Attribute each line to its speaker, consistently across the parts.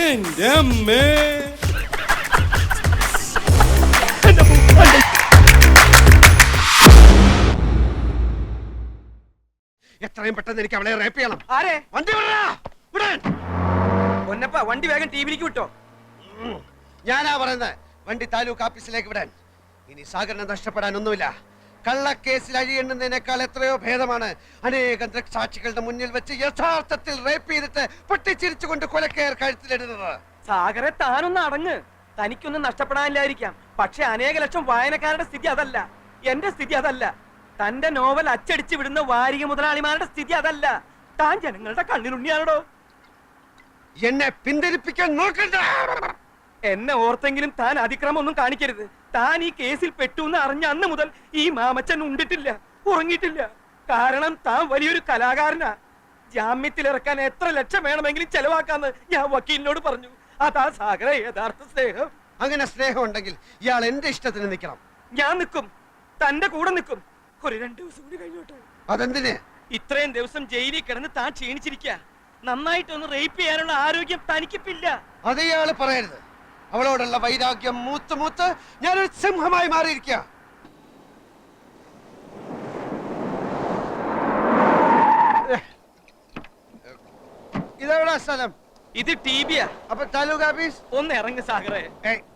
Speaker 1: എന്റെ അമ്മേ.
Speaker 2: എത്രയും പെട്ടെന്ന് എനിക്ക് അവളെ റേപ്പ് ചെയ്യണം.
Speaker 3: ആരെ?
Speaker 2: വണ്ടി വിടാൻ.
Speaker 3: പൊന്നപ്പ വണ്ടി വേഗം ടിവിയിലേക്ക് വിട്ടോ.
Speaker 2: ഞാനാ പറയുന്നത്, വണ്ടി താലൂക്ക് ഓഫീസിലേക്ക് വിടാൻ. ഇനി സാഗറിനെ നഷ്ടപ്പെടാൻ ഒന്നുമില്ല. കള്ളക്കേസിൽ അഴിയെണ്ണുന്നതിനേക്കാൾ എത്രയോ ഭേദമാണ് അനേകം ദൃക്സാക്ഷികളുടെ മുന്നിൽ വെച്ച് യഥാർത്ഥത്തിൽ റേപ്പ് ചെയ്തിട്ട് പൊട്ടിച്ചിരിച്ചുകൊണ്ട് കൊലക്കേർ കഴുത്തിലിടുന്നത്.
Speaker 3: സാഗറെ താനൊന്ന് അടങ്ങ്. തനിക്കൊന്നും നഷ്ടപ്പെടാനില്ലായിരിക്കാം, പക്ഷെ അനേക ലക്ഷം വായനക്കാരുടെ സ്ഥിതി അതല്ല. എന്റെ സ്ഥിതി അതല്ല. തന്റെ നോവൽ അച്ചടിച്ചു വിടുന്ന വാരിക മുതലാളിമാരുടെ സ്ഥിതി അതല്ല. താൻ ജനങ്ങളുടെ കണ്ണിലുണ്ണിയാണോ?
Speaker 2: എന്നെ പിന്തിരിപ്പിക്കാൻ നോക്കണ്ട.
Speaker 3: എന്നെ ഓർത്തെങ്കിലും താൻ അതിക്രമം ഒന്നും കാണിക്കരുത്. താൻ ഈ കേസിൽ പെട്ടു എന്ന് അറിഞ്ഞ അന്ന് മുതൽ ഈ മാമച്ചൻ ഉണ്ടിട്ടില്ല, ഉറങ്ങിയിട്ടില്ല. കാരണം താൻ വലിയൊരു കലാകാരനാ. ജാമ്യത്തിലിറക്കാൻ എത്ര ലക്ഷം വേണമെങ്കിലും ചെലവാക്കാന്ന് ഞാൻ വക്കീലിനോട് പറഞ്ഞു. അതാ സാഗര യഥാർത്ഥ സ്നേഹം.
Speaker 2: അങ്ങനെ സ്നേഹം ഉണ്ടെങ്കിൽ ഇയാൾ എന്റെ ഇഷ്ടത്തിന് നിൽക്കണം.
Speaker 3: ഞാൻ നിൽക്കും, തന്റെ കൂടെ നിൽക്കും. ഒരു 2 ദിവസം കൂടി കഴിഞ്ഞോട്ടെ.
Speaker 2: അതെന്തിന്?
Speaker 3: ഇത്രയും ദിവസം ജയിലിൽ കിടന്ന് താൻ ക്ഷീണിച്ചിരിക്കുക. നന്നായിട്ടൊന്ന് റേപ്പ് ചെയ്യാനുള്ള ആരോഗ്യം തനിക്കിപ്പില്ല.
Speaker 2: അത് ഇയാള് പറയരുത്. അവളോടുള്ള വൈരാഗ്യം മൂത്ത് മൂത്ത് ഞാനൊരു സിംഹമായി മാറിയിരിക്കുക. ഇതെവിടാ സ്ഥലം?
Speaker 3: ഇത് ടിബിയാ.
Speaker 2: അപ്പൊ താലൂക്ക് ഓഫീസ്?
Speaker 3: ഒന്ന് ഇറങ്ങ് സാഗറെ.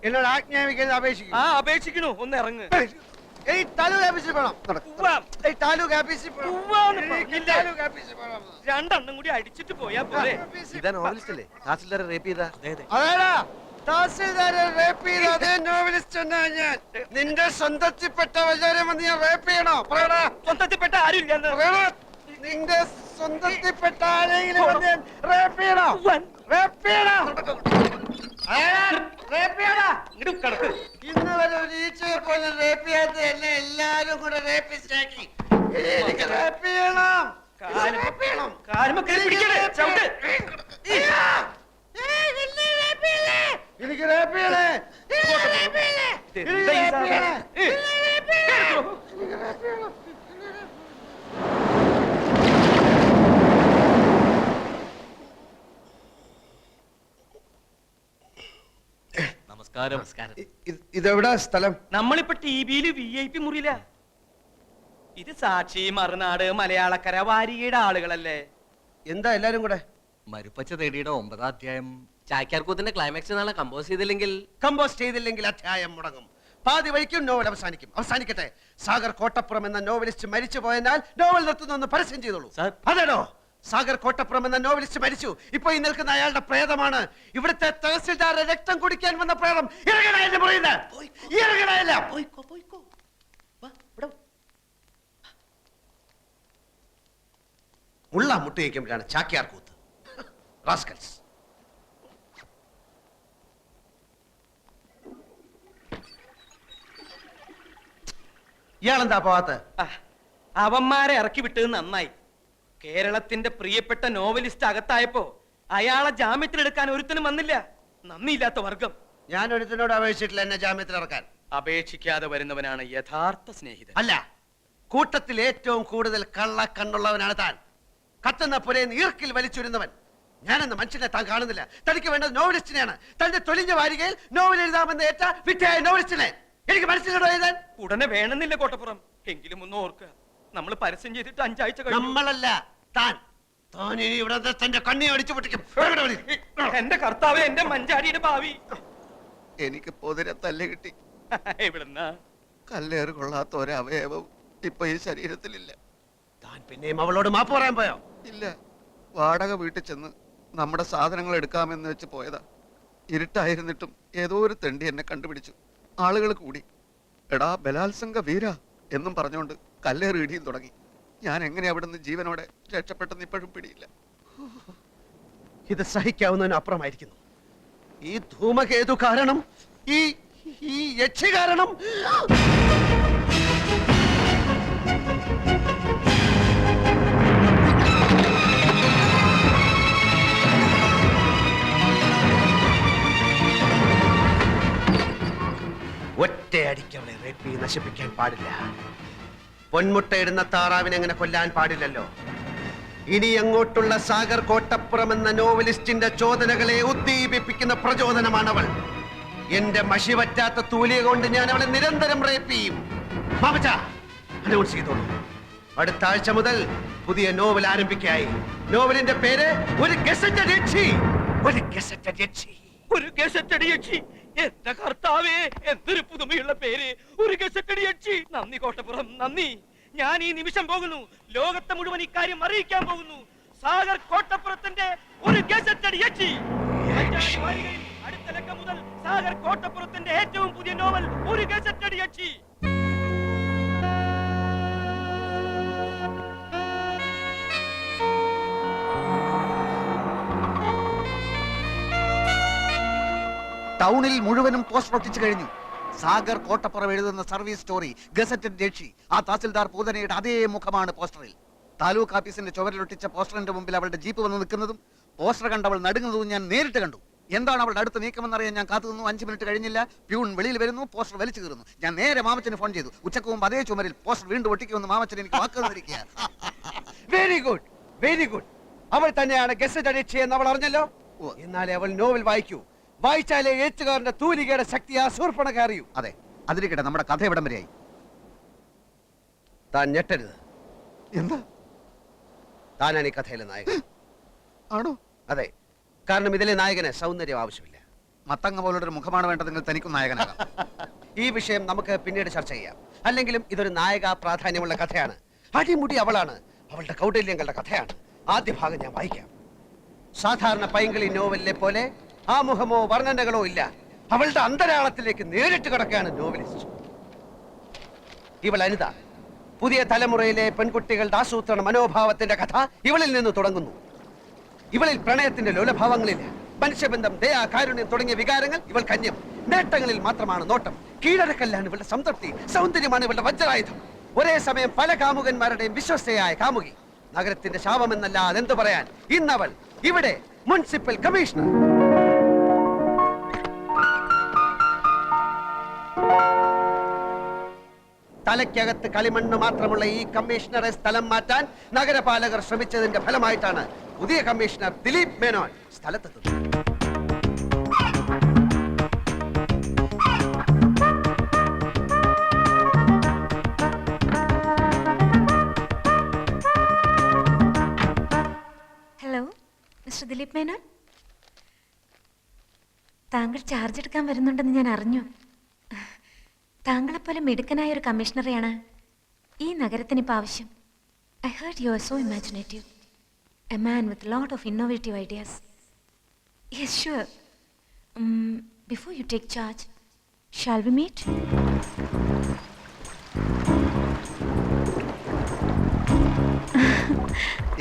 Speaker 2: എന്നോട് ആജ്ഞാപിക്കുന്നത് അപേക്ഷിക്കും.
Speaker 3: ആ അപേക്ഷിക്കണു, ഒന്ന് ഇറങ്ങ്.
Speaker 2: താലൂക്ക് ഓഫീസിൽ പോകണം. താലൂക്ക് ഓഫീസിൽ
Speaker 3: രണ്ടെണ്ണം കൂടി അടിച്ചിട്ട് പോയാ പോരെ.
Speaker 4: ഇതാ നോവലിസ്റ്റ് അല്ലേ തഹസിൽദാരെ റേപ്പ് ചെയ്ത?
Speaker 2: അതേടാ, തഹസിൽദാരെ റേപ്പ് ചെയ്ത അതേ നോവലിസ്റ്റ് എന്നാ ഞാൻ. നിന്റെ സ്വന്തത്തിൽപ്പെട്ട വല്ലവരും വന്ന് ഞാൻ റേപ്പ് ചെയ്യണോ? പറയടാ.
Speaker 3: സ്വന്തത്തിൽപ്പെട്ട ആരും ഇല്ലെന്ന്.
Speaker 2: നിന്റെ സ്വന്തത്തിൽപ്പെട്ട ആരെങ്കിലും വന്ന് ഞാൻ റേപ്പ് ചെയ്യണോ? റേപ്പ് ചെയ്യണോ?
Speaker 3: ഇങ്ങോട്ട് കിടക്ക്.
Speaker 2: ഇന്ന് വരെ ഒരു ഈച്ചയെ പോലെ റേപ്പ് ചെയ്യാത്ത എന്നെ എല്ലാരും കൂടെ റേപ്പിസ്റ്റ് ആക്കി. എനിക്ക് റേപ്പ് ചെയ്യണം.
Speaker 3: കാലുമ്മ കയറി പിടിക്കണേ, ചവിട്ട്.
Speaker 2: എനിക്ക് റേപ്പ് ചെയ്യണേ.
Speaker 3: എന്താ ഈ സാധനം?
Speaker 4: നമസ്കാരം.
Speaker 2: ഇതെവിടാ സ്ഥലം?
Speaker 3: നമ്മളിപ്പോ ടിവിയില് VIP മുറിയില. ഇത് സാക്ഷി, മറുനാട്, മലയാളക്കര, വാരികയുടെ ആളുകളല്ലേ?
Speaker 2: എന്താ എല്ലാരും കൂടെ?
Speaker 4: മരുപ്പച്ച തേടിയുടെ 9ാം അധ്യായം ചാക്യാർകൂത്തിന്റെ ക്ലൈമാക്സ് നാളെ കമ്പോസ്
Speaker 2: ചെയ്തില്ലെങ്കിൽ അധ്യായം മുടങ്ങും. പാതി വഴിക്കും നോവൽ അവസാനിക്കട്ടെ. സാഗർ കോട്ടപ്പുറം എന്ന നോവലിസ്റ്റ് മരിച്ചു പോയതിനാൽ നോവൽ നിർത്തുന്ന പരസ്യം ചെയ്തോളൂ. അതേടോ, സാഗർ കോട്ടപ്പുറം എന്ന നോവലിസ്റ്റ് മരിച്ചു. ഇപ്പൊ ഈ നിൽക്കുന്ന അയാളുടെ പ്രേതമാണ് ഇവിടുത്തെ തഹസിൽദാരെ രക്തം കുടിക്കാൻ വന്ന പ്രേതം. മുള്ള മുട്ടയിക്കുമ്പോഴാണ് ചാക്യാർ കൂത്ത്. റാസ്കൽസ്. ഇയാളെന്താ പോവാത്ത?
Speaker 3: അവന്മാരെ ഇറക്കി വിട്ടത് നന്നായി. കേരളത്തിന്റെ പ്രിയപ്പെട്ട നോവലിസ്റ്റ് അകത്തായപ്പോ അയാളെ ജാമ്യത്തിലെടുക്കാൻ ഒരുത്തനും വന്നില്ല. നന്ദിയില്ലാത്ത വർഗം.
Speaker 2: ഞാൻ ഒരുത്തനോട് അപേക്ഷിച്ചിട്ടില്ല എന്നെ ജാമ്യത്തിൽ ഇറക്കാൻ.
Speaker 3: അപേക്ഷിക്കാതെ വരുന്നവനാണ് യഥാർത്ഥ സ്നേഹിതൻ.
Speaker 2: അല്ല, കൂട്ടത്തിൽ ഏറ്റവും കൂടുതൽ കള്ള കണ്ണുള്ളവനാണ് താൻ. കത്തുന്ന പുരയിൽ ഈർക്കിൽ വലിച്ചുരുന്നവൻ. ഞാനെന്ന മനുഷ്യനെ താൻ കാണുന്നില്ല. തനിക്ക് വേണ്ടത് നോവലിസ്റ്റിനെയാണ്. തന്റെ തൊലിഞ്ഞ വാരികയിൽ നോവൽ എഴുതാമെന്ന് ഏറ്റ വിറ്റയായ നോവലിസ്റ്റിനെ എനിക്ക് മനസ്സിലൂടെ എഴുതാൻ
Speaker 3: ഉടനെ വേണമെന്നില്ല കോട്ടപ്പുറം. എങ്കിലും ഒന്ന് ഓർക്കുക, നമ്മൾ പരസ്യം ചെയ്തിട്ട് 5 ആഴ്ച കഴിഞ്ഞു.
Speaker 2: നമ്മളല്ല, താൻ. താൻ ഇനി ഇവിടെ തന്റെ കണ്ണി അടിച്ചു പൊട്ടിക്കും.
Speaker 3: എന്റെ കർത്താവ്, എന്റെ മഞ്ചാടിയുടെ ഭാവി.
Speaker 5: എനിക്ക് പൊതിരെ തല്ല് കിട്ടി.
Speaker 3: എവിടുന്നാ?
Speaker 5: കല്ലേറ് കൊള്ളാത്ത ഒരവയവം ഇപ്പൊ ഈ ശരീരത്തിലില്ല.
Speaker 2: താൻ പിന്നെയും അവളോട് മാപ്പ് പറയാൻ പോയോ?
Speaker 5: ഇല്ല, വാടക വീട്ടിൽ ചെന്ന് നമ്മുടെ സാധനങ്ങൾ എടുക്കാമെന്ന് വെച്ച് പോയതാ. ഇരുട്ടായിരുന്നിട്ടും ഏതോ ഒരു തെണ്ടി എന്നെ കണ്ടുപിടിച്ചു. ആളുകൾ കൂടി എടാ ബലാത്സംഗ വീര എന്നും പറഞ്ഞുകൊണ്ട് കല്ലേറ് ഇടിയും തുടങ്ങി. ഞാൻ എങ്ങനെ അവിടുന്ന് ജീവനോടെ രക്ഷപ്പെട്ടെന്ന് ഇപ്പോഴും പിടിയില്ല.
Speaker 2: ഇത് സഹിക്കാവുന്നതിന് അപ്പുറമായിരിക്കുന്നു. ഈ ധൂമകേതു കാരണം, ഈ യക്ഷി കാരണം. ഒറ്റയടിക്ക് അവളെ റേപ്പ് ചെയ്ത് നശിപ്പിക്കാൻ പാടില്ല. പൊന്മുട്ടയിടുന്ന താറാവിനെ അങ്ങനെ കൊല്ലാൻ പാടില്ലല്ലോ. ഇനി അങ്ങോട്ടുള്ള സാഗർ കോട്ടപ്പുറം എന്ന നോവലിസ്റ്റിന്റെ ചോദനകളെ ഉദ്ദീപിപ്പിക്കുന്ന പ്രചോദനമാണവൾ. എന്റെ മഷി പറ്റാത്ത തൂലിക കൊണ്ട് ഞാൻ അവളെ നിരന്തരം റേപ്പ് ചെയ്യും. മാമച്ച അനൗൺസ് ചെയ്തോളൂ. അടുത്ത ആഴ്ച മുതൽ പുതിയ നോവൽ ആരംഭിക്കായി. നോവലിന്റെ പേര് ഒരു ഗസറ്റഡ് യക്ഷി. ഒരു ഗസറ്റഡ് യക്ഷി.
Speaker 3: ഒരു ഗസറ്റഡ് യക്ഷി. എന്റെ കർത്താവേ, എന്തൊരു പുതുമയുള്ള പേര്, ഒരു ഗസറ്റഡ് യക്ഷി. നന്ദി കോട്ടപ്പുറം, നന്ദി. ഞാൻ ഈ നിമിഷം പോകുന്നു, ലോകത്തെ മുഴുവൻ ഇക്കാര്യം അറിയിക്കാൻ പോകുന്നു. സാഗർ കോട്ടപ്പുറത്തിന്റെ ഒരു ഗസറ്റഡ് യക്ഷി. അടുത്ത ലക്കം മുതൽ സാഗർ കോട്ടപ്പുറത്തിന്റെ ഏറ്റവും പുതിയ നോവൽ ഒരു ഗസറ്റഡ് യക്ഷി.
Speaker 5: ടൗണിൽ മുഴുവനും പോസ്റ്റർ ഒട്ടിച്ചു കഴിഞ്ഞു. സാഗർ കോട്ടപ്പുറം എഴുതുന്ന സർവീസ് സ്റ്റോറി ഗസറ്റഡ് രക്ഷി. ആ തഹസിൽദാർ പൂതനയുടെ അതേ മുഖമാണ് പോസ്റ്ററിൽ. താലൂക്ക് ഓഫീസിന്റെ ചുവരിലൊട്ടിച്ച പോസ്റ്ററിന്റെ മുമ്പിൽ അവളുടെ ജീപ്പ് വന്ന് നിൽക്കുന്നതും പോസ്റ്റർ കണ്ടവൾ നടുങ്ങുന്നതും ഞാൻ നേരിട്ട് കണ്ടു. എന്താണ് അവളുടെ അടുത്ത് നീക്കമെന്നറിയാൻ ഞാൻ കാത്തുനിന്നു. 5 മിനിറ്റ് കഴിഞ്ഞില്ല, പ്യൂൺ വെളിയിൽ വരുന്നു, പോസ്റ്റർ വലിച്ചു കീറുന്നു. ഞാൻ നേരെ മാമച്ചന് ഫോൺ ചെയ്തു. ഉച്ചക്ക് മുമ്പ് അതേ ചുമരിൽ പോസ്റ്റർ വീണ്ടും ഒട്ടിക്കുമെന്ന് മാമച്ചൻ എനിക്ക് വാക്ക് തന്നിരിക്കുക.
Speaker 2: Very good, very good. അവൾ തന്നെയാണ് ഗസറ്റഡ് യക്ഷി എന്ന് അവൾ അറിഞ്ഞല്ലോ. എന്നാലേ അവൾ നോവൽ വായിക്കൂ. വായിച്ചാലേ എഴുത്തുകാരന്റെ തൂലികയുടെ ശക്തി ആ ശൂർപ്പണഖ അറിയൂ.
Speaker 5: അതെ, അതിരിക്കട്ടെ, നമ്മുടെ കഥ എവിടം വരെയായി?
Speaker 2: താൻ ഞെട്ടരുത്.
Speaker 5: എന്താ?
Speaker 2: താനാണ് ഈ കഥയിലെ നായകൻ.
Speaker 5: ആണോ?
Speaker 2: അതെ, കാരണം ഇതിലെ നായകന് സൗന്ദര്യം ആവശ്യമില്ല.
Speaker 5: മത്തങ്ങ പോലൊരു മുഖമാണ് വേണ്ടതെങ്കിൽ തനിക്കും നായകനാകാം.
Speaker 2: ഈ വിഷയം നമുക്ക് പിന്നീട് ചർച്ച ചെയ്യാം. അല്ലെങ്കിലും ഇതൊരു നായക പ്രാധാന്യമുള്ള കഥയാണ്. അടിമുടി അവളാണ്. അവളുടെ കൗടില്യങ്ങളുടെ കഥയാണ്. ആദ്യ ഭാഗം ഞാൻ വായിക്കാം. സാധാരണ പൈങ്കിളി നോവലിലെ പോലെ ആമുഖമോ വർണ്ണനകളോ ഇല്ല. അവളുടെ അന്തരാളത്തിലേക്ക് നേരിട്ട് കിടക്കുകയാണ് നോവലിസ്റ്റ്. ഇവൾ അനിത. പുതിയ തലമുറയിലെ പെൺകുട്ടികളുടെ ആസൂത്രണ മനോഭാവത്തിന്റെ കഥ ഇവളിൽ നിന്ന് തുടങ്ങുന്നു. ഇവളിൽ പ്രണയത്തിന്റെ ലോലഭാവങ്ങളില്ല. മനുഷ്യബന്ധം, ദയ, കാരുണ്യം തുടങ്ങിയ വികാരങ്ങൾ ഇവൾ കന്യം. നേട്ടങ്ങളിൽ മാത്രമാണ് നോട്ടം. കീഴടക്കല്ലാണ് ഇവളുടെ സംതൃപ്തി. സൗന്ദര്യമാണ് ഇവളുടെ വജ്രായുധം. ഒരേ സമയം പല കാമുകന്മാരുടെയും വിശ്വസ്തയായ കാമുകി. നഗരത്തിന്റെ ശാപമെന്നല്ല അതെന്തു പറയാൻ. ഇന്നവൾ ഇവിടെ മുനിസിപ്പൽ കമ്മീഷണർ. തലയ്ക്കകത്ത് കളിമണ്ണ് മാത്രമുള്ള ഈ കമ്മീഷണറെ സ്ഥലം മാറ്റാൻ നഗരപാലകർ ശ്രമിച്ചതിന്റെ ഫലമായിട്ടാണ് പുതിയ കമ്മീഷണർ ദിലീപ് മേനോൻ സ്ഥലത്തെത്തുന്നത്.
Speaker 1: Hello, mister Dileep Menon. താങ്കൾ ചാർജ് എടുക്കാൻ വരുന്നുണ്ടെന്ന് ഞാൻ അറിഞ്ഞു. താങ്കളെപ്പോലെ മിടുക്കനായ ഒരു കമ്മീഷണറെയാണ് ഈ നഗരത്തിന് ഇപ്പോൾ ആവശ്യം. I heard you are so imaginative, a man with lot of innovative ideas. Yes sure. Before you take charge, shall we meet?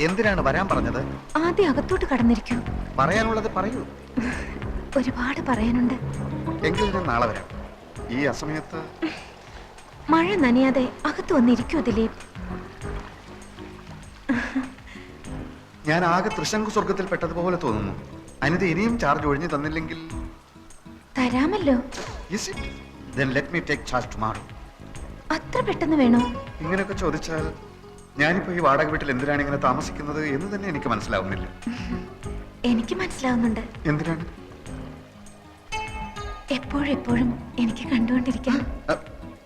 Speaker 5: എന്തിനാണ് വരാൻ പറഞ്ഞത്?
Speaker 1: ആദ്യം അകത്തോട്ട് കടന്നിരിക്കൂ.
Speaker 5: പറയാനുള്ളത് പറയൂ.
Speaker 1: ഒരുപാട് പറയാനുണ്ട്.
Speaker 5: എങ്കിൽ ഞാൻ നാളെ വരാം. ഈ അസമയത്ത്
Speaker 1: മഴ നനയാതെ അകത്ത് വന്നിരിക്കൂ ദിലീപ്.
Speaker 5: ഞാൻ ആകെ തൃശങ്കു സ്വർഗത്തിൽ പെട്ടതുപോലെ തോന്നുന്നു. അനിത ഇനിയും ചാർജ് ഒഴിഞ്ഞു തന്നില്ലെങ്കിൽ
Speaker 1: തരാമല്ലോ.
Speaker 5: Then let me take charge tomorrow.
Speaker 1: അത്ര പെട്ടെന്ന് വേണോ?
Speaker 5: ഇങ്ങനെയൊക്കെ ചോദിച്ചാൽ ഞാനിപ്പോ ഈ വാടക വീട്ടിൽ എന്തിനാണ് ഇങ്ങനെ താമസിക്കുന്നത് എന്ന് തന്നെ എനിക്ക് മനസ്സിലാവുന്നില്ല.
Speaker 1: എനിക്ക് മനസ്സിലാവുന്നുണ്ട്.
Speaker 5: എന്തിനാണ്?
Speaker 1: എപ്പോഴും എനിക്ക് കണ്ടുകൊണ്ടിരിക്കാൻ.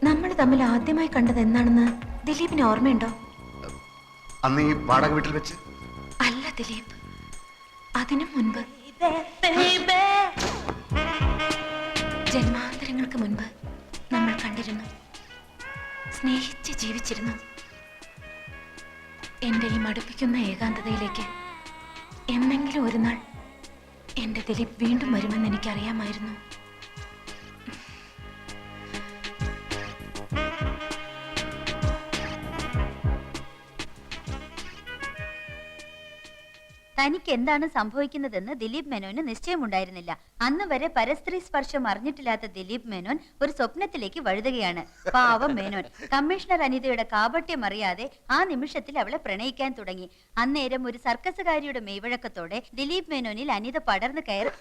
Speaker 1: നമ്മൾ തമ്മിൽ ആദ്യമായി കണ്ടത് എന്നാണെന്ന് ദിലീപിന് ഓർമ്മയുണ്ടോ?
Speaker 5: അന്ന് ഈ വാടക വീട്ടിൽ വെച്ച്?
Speaker 1: അല്ല ദിലീപ്, അതിനു മുൻപ്, ജന്മാന്തരങ്ങൾക്ക് മുൻപ് നമ്മൾ കണ്ടിരുന്നു, സ്നേഹിച്ച് ജീവിച്ചിരുന്നു. എന്റെ ഈ മടുപ്പിക്കുന്ന ഏകാന്തതയിലേക്ക് എന്നെങ്കിലും ഒരു നാൾ എന്റെ ദിലീപ് വീണ്ടും വരുമെന്ന് എനിക്കറിയാമായിരുന്നു.
Speaker 6: തനിക്ക് എന്താണ് സംഭവിക്കുന്നതെന്ന് ദിലീപ് മേനോന് നിശ്ചയമുണ്ടായിരുന്നില്ല. അന്ന് വരെ പരസ്ത്രീ സ്പർശം അറിഞ്ഞിട്ടില്ലാത്ത ദിലീപ് മേനോൻ ഒരു സ്വപ്നത്തിലേക്ക് വഴുതുകയാണ്. പാവം മേനോൻ കമ്മീഷണർ അനിതയുടെ കാപട്യം അറിയാതെ ആ നിമിഷത്തിൽ അവളെ പ്രണയിക്കാൻ തുടങ്ങി. അന്നേരം ഒരു സർക്കസുകാരിയുടെ മെയ്വഴക്കത്തോടെ ദിലീപ് മേനോനിൽ അനിത പടർന്നു കയറി